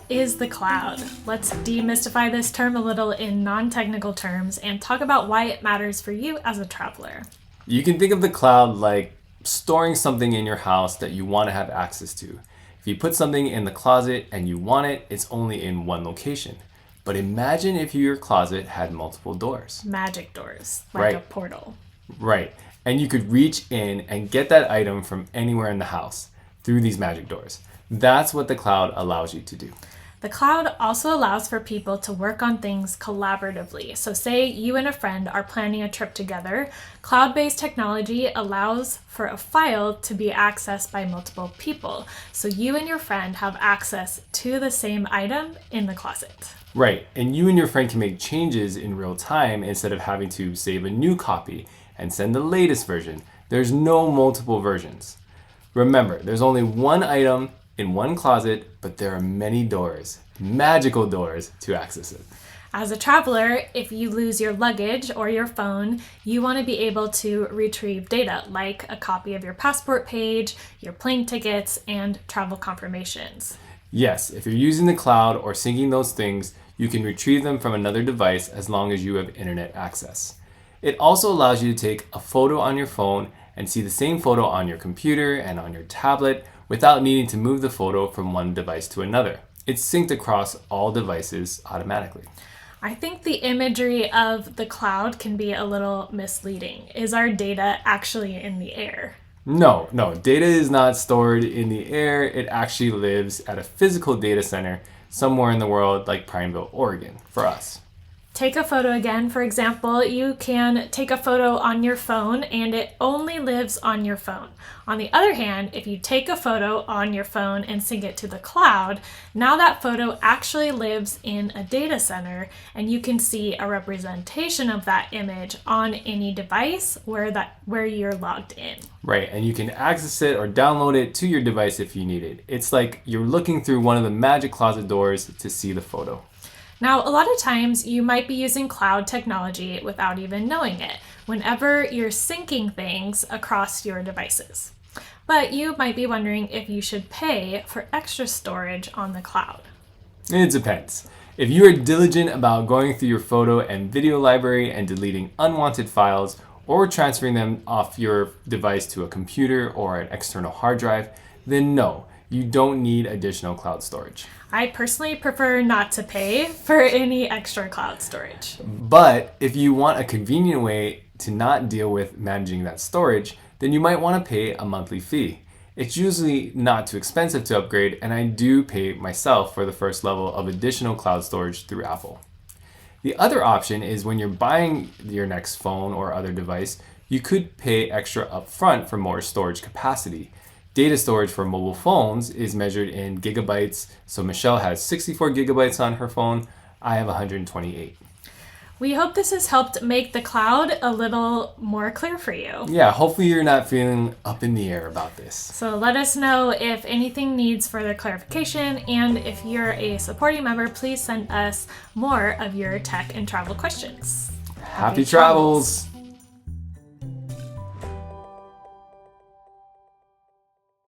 is the cloud? Let's demystify this term a little in non-technical terms and talk about why it matters for you as a traveler. You can think of the cloud like storing something in your house that you want to have access to. If you put something in the closet and you want it, it's only in one location. But imagine if your closet had multiple doors. Magic doors, like a portal. Right. And you could reach in and get that item from anywhere in the house through these magic doors. That's what the cloud allows you to do. The cloud also allows for people to work on things collaboratively. So say you and a friend are planning a trip together. Cloud-based technology allows for a file to be accessed by multiple people. So you and your friend have access to the same item in the closet. Right. And you and your friend can make changes in real time instead of having to save a new copy and send the latest version. There's no multiple versions. Remember, there's only one item in one closet, but there are many doors, magical doors, to access it. As a traveler, if you lose your luggage or your phone, you want to be able to retrieve data like a copy of your passport page, your plane tickets, and travel confirmations. Yes, if you're using the cloud or syncing those things, you can retrieve them from another device as long as you have internet access. It also allows you to take a photo on your phone and see the same photo on your computer and on your tablet without needing to move the photo from one device to another. It's synced across all devices automatically. I think the imagery of the cloud can be a little misleading. Is our data actually in the air? No, data is not stored in the air. It actually lives at a physical data center somewhere in the world, like Prineville, Oregon, for us. Take a photo again. For example, you can take a photo on your phone and it only lives on your phone. On the other hand, if you take a photo on your phone and sync it to the cloud, now that photo actually lives in a data center and you can see a representation of that image on any device where you're logged in. Right, and you can access it or download it to your device if you need it. It's like you're looking through one of the magic closet doors to see the photo. Now, a lot of times you might be using cloud technology without even knowing it whenever you're syncing things across your devices. But you might be wondering if you should pay for extra storage on the cloud. It depends. If you are diligent about going through your photo and video library and deleting unwanted files or transferring them off your device to a computer or an external hard drive, then no, you don't need additional cloud storage. I personally prefer not to pay for any extra cloud storage. But if you want a convenient way to not deal with managing that storage, then you might want to pay a monthly fee. It's usually not too expensive to upgrade, and I do pay myself for the first level of additional cloud storage through Apple. The other option is when you're buying your next phone or other device, you could pay extra upfront for more storage capacity. Data storage for mobile phones is measured in gigabytes. So Michelle has 64 gigabytes on her phone. I have 128. We hope this has helped make the cloud a little more clear for you. Yeah, hopefully you're not feeling up in the air about this. So let us know if anything needs further clarification, and if you're a supporting member, please send us more of your tech and travel questions. Happy travels.